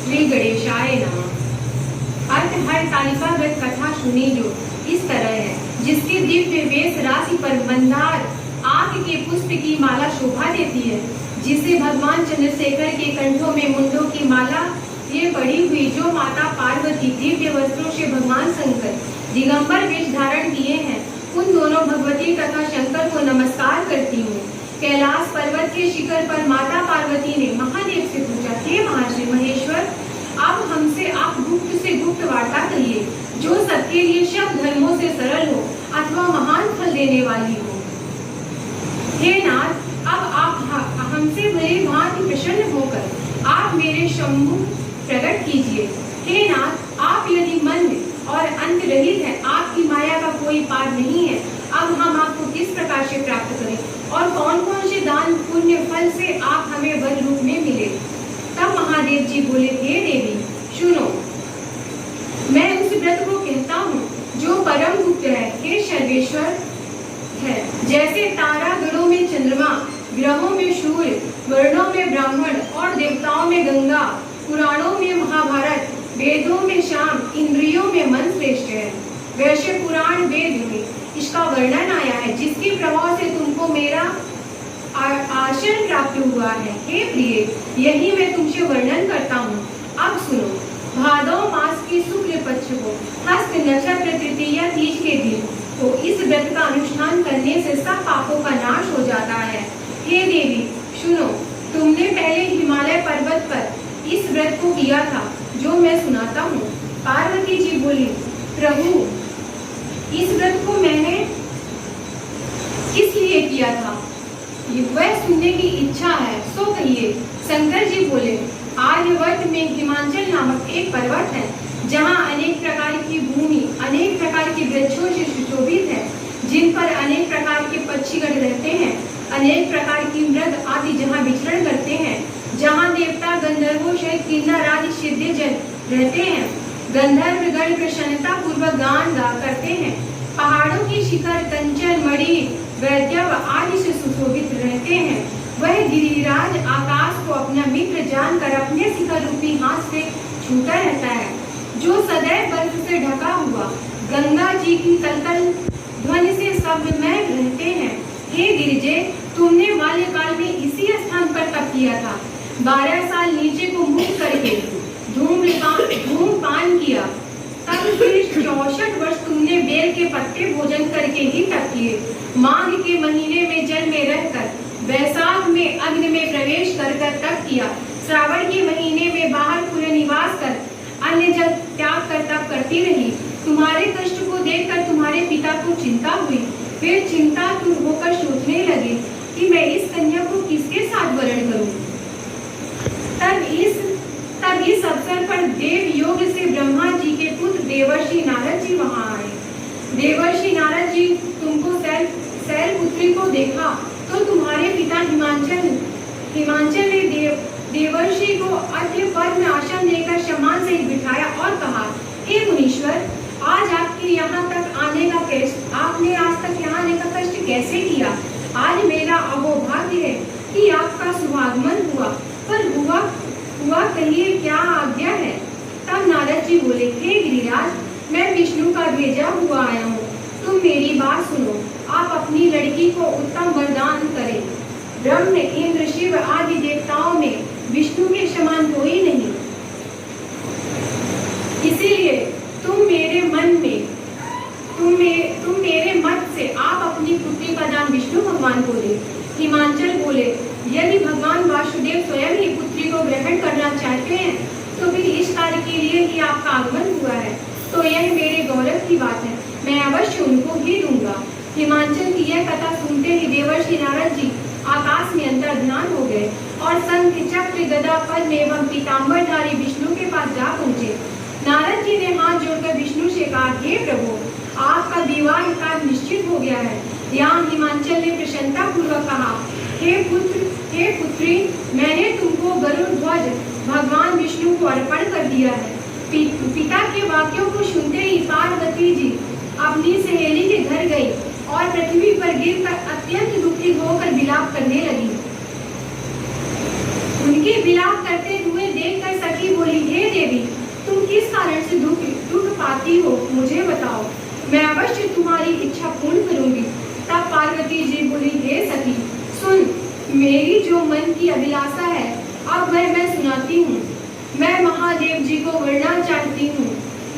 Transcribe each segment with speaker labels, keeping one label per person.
Speaker 1: श्री गणेशाय नमः। अर्थ हर तालिकागत कथा सुनी जो इस तरह है, जिसके दिव्य वेश राशि पर मंदार आग के पुष्प की माला शोभा देती है, जिसे भगवान चंद्रशेखर के कंठों में मुंडों की माला ये पड़ी हुई, जो माता पार्वती दिव्य वस्त्रों से भगवान शंकर दिगंबर वेश धारण किए हैं, उन दोनों भगवती तथा शंकर को नमस्कार करती हूँ। कैलाश पर्वत के शिखर पर माता पार्वती ने महादेव से पूछा, हे महर्षि महेश्वर, अब हमसे आप गुप्त से गुप्त वार्ता कहिए, जो सबके लिए सब धर्मों से सरल हो अथवा महान फल देने वाली हो। हे नाथ, अब आप हमसे भली भांति प्रसन्न होकर आप मेरे सम्मुख प्रकट कीजिए। हे नाथ, आप यदि मन और अंत रहित है, आपकी माया का कोई पार नहीं है, अब हम आपको किस प्रकार से प्राप्त करें और कौन कौन से दान पुण्य फल से आप हमें वर रूप में मिले। तब महादेव जी बोले, हे देवी सुनो, मैं उस व्रत को कहता हूँ जो परम गुप्त है। हे सर्वेश्वर है, जैसे तारा गणों में चंद्रमा, ग्रहों में सूर्य, वर्णों में ब्राह्मण और देवताओं में गंगा, पुराणों में महाभारत, वेदों में शाम, इंद्रियों में मन श्रेष्ठ है, वैसे पुराण वेद में इसका वर्णन आया है, जिसके प्रभाव से तुमको मेरा आश्रय प्राप्त हुआ है। हे प्रिय, यही मैं तुमसे वर्णन करता हूँ। अब सुनो, भादव मास की शुक्ल पक्ष को हस्त नक्षत्र तृतीया तीज के दिन तो इस व्रत का अनुष्ठान करने से सब पापों का नाश हो जाता है। हे देवी सुनो, तुमने पहले हिमालय पर्वत पर इस व्रत को किया था, जो मैं सुनाता हूँ। पार्वती जी बोली, प्रभु, इस व्रत को मैंने किस लिए किया था, वह सुनने की इच्छा है, सो कहिए। शंकर जी बोले, आर्यवर्त में हिमाचल नामक एक पर्वत है, जहाँ अनेक प्रकार की भूमि अनेक प्रकार के वृक्षों से सुशोभित है, जिन पर अनेक प्रकार के पक्षीगण रहते हैं, अनेक प्रकार की मृग आदि जहाँ विचरण करते हैं, जहाँ देवता गंधर्वों सहित किन्नर आदि सिद्धजन रहते हैं, गंधर्व गण प्रसन्नता पूर्वक गान गा करते हैं, पहाड़ों की शिखर कंचन मणि वैद्यव आदि से सुशोभित रहते हैं, वह गिरिराज आकाश को अपना मित्र जानकर अपने शिखर रूपी हाथ से छूता रहता है, जो सदैव बर्फ से ढका हुआ गंगा जी की कलकल ध्वनि से शब्दमय रहते हैं। हे गिरिजे, तुमने बाल्यकाल में इसी स्थान पर तप किया था, 12 साल नीचे को मुख करके धूमपान किया, तब फिर 64 वर्ष तुमने बेल के पत्ते भोजन करके ही तप किए। माघ के महीने में जल में रहकर, वैशाख में अग्नि में प्रवेश कर तप किया, श्रावण के महीने में बाहर खुले निवास कर अन्य जल त्याग कर तप करती रही। तुम्हारे कष्ट को देखकर तुम्हारे पिता को चिंता हुई, वे चिंतातुर होकर सोचने लगे कि मैं इस कन्या को किसके साथ वरण करूं। तब इस अवसर पर देव योग से ब्रह्मा जी के पुत्र देवर्षि नारद जी वहां आए। देवर्षि नारद जी, तुमको शैलपुत्री को देखा तो तुम्हारे पिता हिमांचल ने देवर्षि को अद्य पद्म आसन देकर सम्मान से बिठाया और कहा, हे मुनीश्वर, आज आपके यहाँ तक आने का आपने आज तक यहाँ आने का कष्ट कैसे किया। आज मेरा अहोभाग्य है कि आपका शुभागमन हुआ, पर हुआ कहिए क्या आज्ञा है। तब नारद जी बोले, हे गिरिराज, मैं विष्णु का भेजा हुआ आया हूँ, तुम मेरी बात सुनो। आप अपनी लड़की को उत्तम वरदान करें। ब्रह्म, इंद्र, शिव आदि देवताओं में विष्णु के समान कोई नहीं, इसीलिए तुम मेरे मत से आप अपनी पुत्री का दान विष्णु भगवान को दे। हिमांचल बोले, यदि भगवान वासुदेव स्वयं ही पुत्री को ग्रहण करना चाहते हैं, तो फिर इस कार्य के लिए ही आपका आगमन हुआ है, तो यह मेरे गौरव की बात है, मैं अवश्य उनको ही दूंगा। हिमांचल की यह कथा सुनते ही देवर्षि नारद जी आकाश में अंतर्ध्यान हो गए और शंख, चक्र, गदा, पद्म एवं पीताम्बरधारी विष्णु के पास जा पहुंचे। नारद जी ने हाथ जोड़कर विष्णु से कहा, हे प्रभु, आपका विवाह कार्य निश्चित हो गया है। यहाँ हिमांचल ने प्रसन्नता पूर्वक कहा, हे पुत्री, मैंने तुमको गरुड़ ध्वज भगवान विष्णु को अर्पण कर दिया है। पिता के वाक्यों को सुनते ही पार्वती जी अपनी सहेली के घर गई और पृथ्वी पर गिरकर अत्यंत दुखी होकर विलाप करने लगी। उनके विलाप करते हुए देखकर सखी बोली, हे चाहती हो मुझे बताओ, मैं अवश्य तुम्हारी इच्छा पूर्ण करूंगी। तब पार्वती जी बोली, हे सखी सुन, मेरी जो मन की अभिलाषा है अब वह मैं सुनाती हूँ। मैं महादेव जी को वरना चाहती हूँ,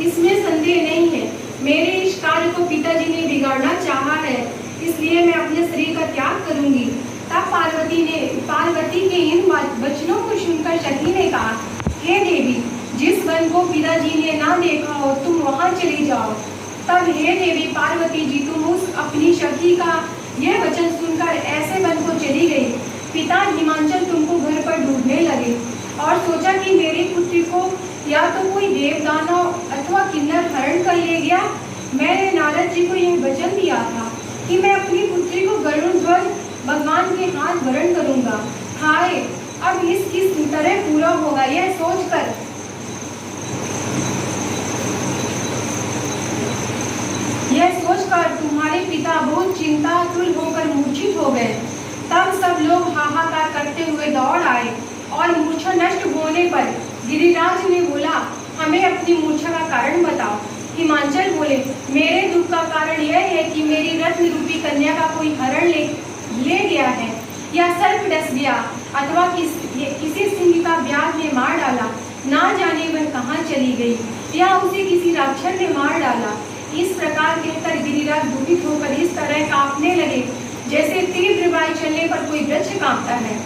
Speaker 1: इसमें संदेह नहीं है। मेरे इस कार्य को पिताजी ने बिगाड़ना चाहा है, इसलिए मैं अपने शरीर का त्याग करूंगी। तब पार्वती के इन वचनों को सुनकर सखी ने कहा, हे देवी, जिस वन को पिताजी ने ना देखा हो तुम वहां चली जाओ। तब हे देवी पार्वती जी, तुम उस अपनी सखी का यह वचन सुनकर ऐसे वन को चली गई। पिता हिमांचल तुमको घर पर ढूंढने लगे और सोचा कि मेरी पुत्री को या तो कोई देव दानव अथवा किन्नर हरण कर ले गया। मैंने नारद जी को यह वचन दिया था कि मैं अपनी पुत्री को गरुड़ ध्वज भगवान के हाथ वरण करूंगा। हाय, अब इस किस तरह पूरा होगा यह सोचकर तुम्हारे पिता बहुत चिंतातुर होकर मूर्छित हो गए। तब सब लोग हाहाकार करते हुए दौड़ आए और मूर्छा नष्ट होने पर गिरिराज ने बोला, हमें अपनी मूर्छा का कारण बताओ। हिमांचल बोले, मेरे दुख का कारण यह है कि मेरी रत्न रूपी कन्या का कोई हरण ले गया है, या सर्प डस गया अथवा किसी सिंह का व्याध ने मार डाला। ना जाने वह कहाँ चली गई, या उसे किसी राक्षस ने मार डाला। इस प्रकार कहकर गिरिराज दुखित होकर इस तरह कांपने लगे जैसे तीव्र वायु चलने पर कोई वृक्ष कांपता है।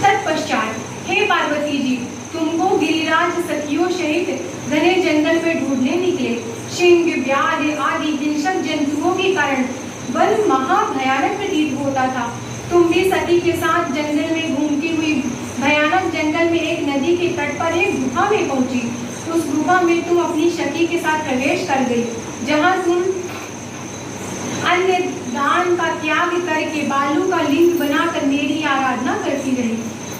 Speaker 1: तत्पश्चात हे पार्वती जी, तुमको गिरिराज सखियों सहित घने जंगल में ढूंढने निकले। सिंह, व्याध आदि हिंसक जंतुओं के कारण वन महाभयानक प्रतीत होता था। तुम भी सखी के साथ जंगल में घूमती हुई भयानक जंगल में एक नदी के तट पर एक गुफा में पहुंची। उस गुफा में तुम अपनी सखी के साथ प्रवेश कर गई, जहां तुम अन्य दान का त्याग करके बालू का लिंग बनाकर मेरी आराधना करती रही।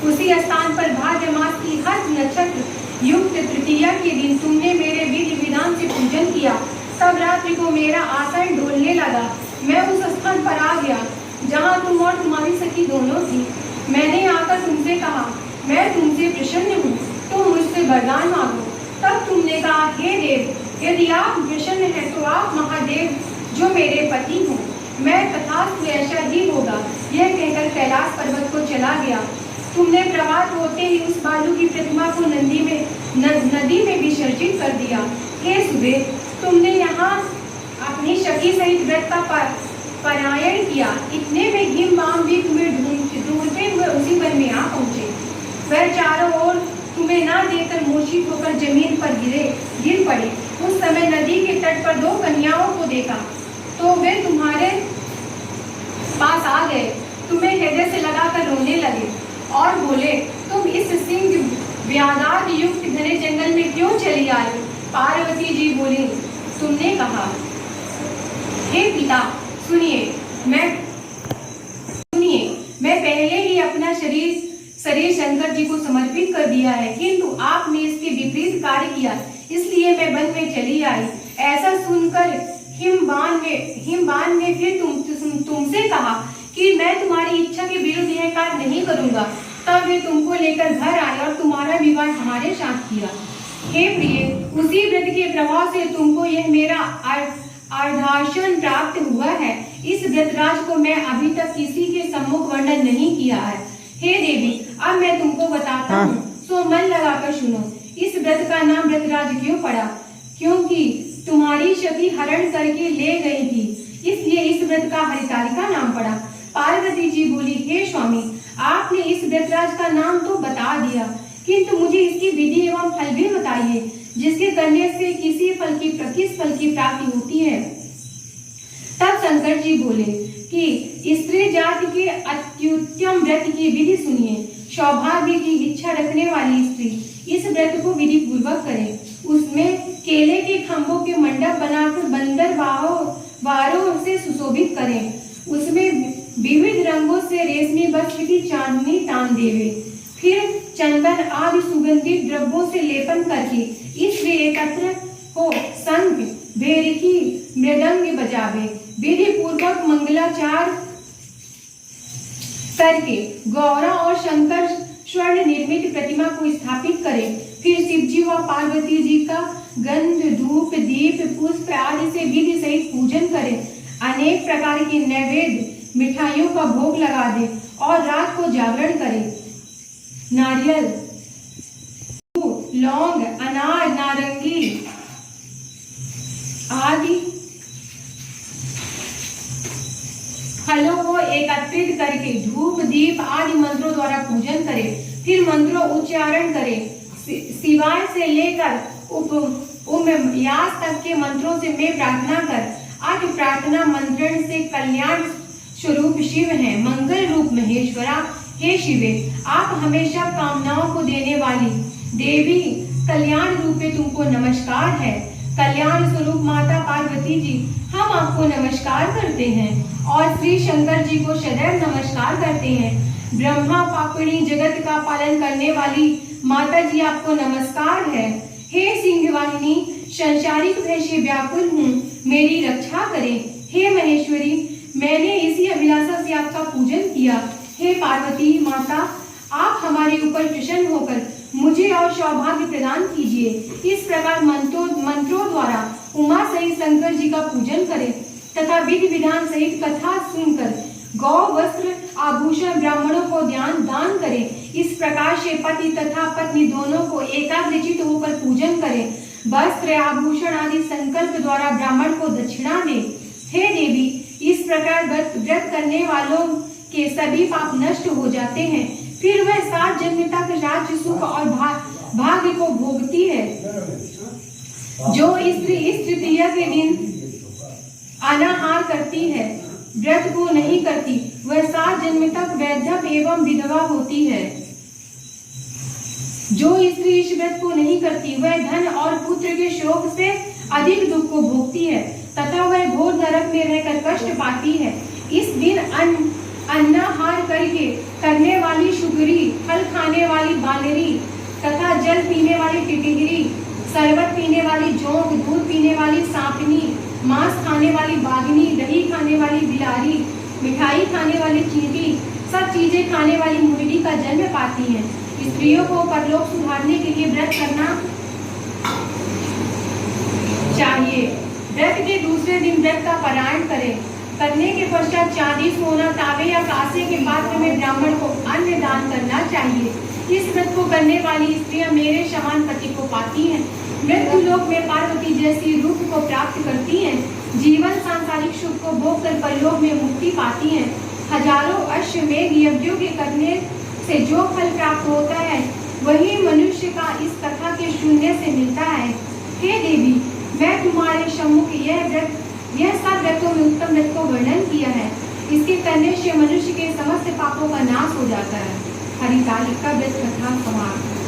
Speaker 1: उसी स्थान पर भाद्र मास की हस्त नक्षत्र युक्त तृतीया के दिन तुमने मेरे विधि विधान से पूजन किया। तब रात्रि को मेरा आसन डोलने लगा। मैं उस स्थान पर आ गया जहाँ तुम और तुम्हारी सखी दोनों थी। मैंने आकर तुमसे कहा, मैं तुमसे प्रसन्न हूँ, तुम मुझसे वरदान मांगो। तब तुमने कहा, हे देव, यदि आप प्रसन्न हैं तो आप महादेव जो मेरे पति हो। मैं तथास्तु ऐसा ही होगा, यह कहकर कैलाश पर्वत को चला गया। तुमने प्रभात होते ही उस बालू की प्रतिमा को नदी में विसर्जित कर दिया। हे सुबेर, तुमने यहाँ अपनी सखी सहित व्रत का परायण किया। इतने में हिमवाम भी तुम्हें ढूंढते हुए उसी वन में आ पहुंचे। वह चारों ओर तुम्हें ना देखकर मूर्छित होकर जमीन पर गिर पड़े। उस समय नदी के तट पर 2 कन्याओं को देखा तो वे तुम्हारे पास आ गए, तुम्हें हृदय से लगाकर रोने लगे और बोले, तुम इस सिंह व्याधार युक्त घने जंगल में क्यों चली आई? पार्वती जी बोली, तुमने कहा, हे पिता सुनिए, मैं पहले ही अपना शरीर शंकर जी को समर्पित कर दिया है, किंतु आपने इसके विपरीत कार्य किया, इसलिए मैं वन में चली आई। ऐसा सुनकर हिमवान ने फिर तुमसे कहा कि मैं तुम्हारी इच्छा के विरुद्ध यह कार्य नहीं करूंगा। तब वे तुमको लेकर घर आए और तुम्हारा विवाह हमारे साथ किया। हे प्रिय, उसी व्रत के प्रभाव से तुमको यह मेरा अर्धासन प्राप्त हुआ है। इस व्रतराज को मैं अभी तक किसी के सम्मुख वर्णन नहीं किया है। हे देवी, अब मैं तुमको बताता हूँ, सो मन लगाकर सुनो। इस व्रत का नाम व्रतराज क्यों पड़ा? क्योंकि तुम्हारी सखी हरण करके ले गई थी, इसलिए इस व्रत का हरितालिका नाम पड़ा। पार्वती जी बोली, हे स्वामी, आपने इस व्रतराज का नाम तो बता दिया, किंतु मुझे इसकी विधि एवं फल भी बताइए, जिसके करने से किस फल की प्राप्ति होती है। तब शंकर जी बोले कि स्त्री जाति के अत्युत्तम व्रत की विधि सुनिए। सौभाग्य की इच्छा रखने वाली स्त्री इस व्रत को विधि पूर्वक करे। उसमें केले के खंभों के मंडप बनाकर बंदर वारों से सुशोभित करें। उसमें विविध रंगों से रेशमी वस्त्र की चांदनी तान देवे। फिर चंदन आदि सुगंधित द्रव्यों से लेपन करके इसलिए एकत्र हो संग भेरिकी मृदंग बजावे। विधि पूर्वक मंगलाचार करके गौरा और शंकर स्वर्ण निर्मित प्रतिमा को स्थापित करें। फिर शिव जी व पार्वती जी का गंध, धूप, दीप, पुष्प आदि से विधि सहित पूजन करें। अनेक प्रकार के नैवेद्य मिठाइयों का भोग लगा दे और रात को जागरण करें। नारियल, लौंग, अनार, नारंगी आदि फलों को एकत्रित करके धूप, दीप आदि मंत्रों द्वारा पूजन करें। फिर मंत्रों उच्चारण करें। शिवाय से लेकर यास तक के मंत्रों से मैं प्रार्थना कर। आज प्रार्थना मंत्रण से कल्याण स्वरूप शिव है, मंगल रूप महेश्वरा। हे शिवे, आप हमेशा कामनाओं को देने वाली देवी कल्याण रूपे तुमको नमस्कार है। कल्याण स्वरूप माता पार्वती जी, हम आपको नमस्कार करते हैं और श्री शंकर जी को सदैव नमस्कार करते हैं। ब्रह्मा पापड़ी जगत का पालन करने वाली माता जी, आपको नमस्कार है। हे सिंह वाहिनी, संसारिक भय से व्याकुल हूँ, मेरी रक्षा करें। हे महेश्वरी, मैंने इसी अभिलाषा से आपका पूजन किया। हे पार्वती माता, आप हमारे ऊपर प्रसन्न होकर मुझे और सौभाग्य प्रदान कीजिए। इस प्रकार मंत्रों द्वारा उमा सहित शंकर जी का पूजन करें तथा विधि विधान सहित कथा सुनकर गौ, वस्त्र, आभूषण ब्राह्मणों को दान करें। इस प्रकार से पति तथा पत्नी दोनों को एकाग्रचित होकर पूजन करें। वस्त्र, आभूषण आदि संकल्प द्वारा ब्राह्मण को दक्षिणा दें। हे देवी, इस प्रकार व्रत करने वालों के सभी पाप नष्ट हो जाते हैं। फिर वह 7 जन्म तक राज्य, सुख और भाग्य को भोगती है। जो स्त्री इस तृतीया के दिन अनाहार करती है, व्रत को नहीं करती, वह 7 जन्म तक वैधव एवं विधवा होती है। जो स्त्री इस व्रत को नहीं करती, वह धन और पुत्र के शोक से अधिक दुख को भोगती है तथा वह घोर नरक में रहकर कष्ट पाती है। इस दिन अन्नाहार करने वाली शुगरी, फल खाने वाली बानरी तथा जल पीने वाली टिटिगरी, शरबत पीने वाली जोंक, दूध पीने वाली सांपनी, मांस खाने वाली बाघनी, दही खाने वाली बिलारी, मिठाई खाने वाली चींटी, सब चीजें खाने वाली मुर्गी का जन्म पाती हैं। स्त्रियों को परलोक सुधारने के लिए व्रत करना चाहिए। व्रत के दूसरे दिन व्रत का पारायण करें। करने के पश्चात चांदी, सोना, तांबे या कांसे के पात्र में ब्राह्मण को अन्न दान करना चाहिए। इस व्रत को करने वाली स्त्रियां मेरे समान पति को पाती हैं। मृत्यु लोक में पार्वती जैसी रूप को प्राप्त करती हैं। जीवन सांसारिक सुख को भोग कर परलोक में मुक्ति पाती हैं। हजारों अश्वमेध यज्ञों के करने से जो फल प्राप्त होता है, वही मनुष्य का इस कथा के सुनने से मिलता है। हे देवी, मैं तुम्हारे सम्मुख यह सब व्रतों में उत्तम व्रत को वर्णन किया है। इसके करने से मनुष्य के समस्त पापों का नाश हो जाता है। हरितालिका व्रत कथा समाप्त।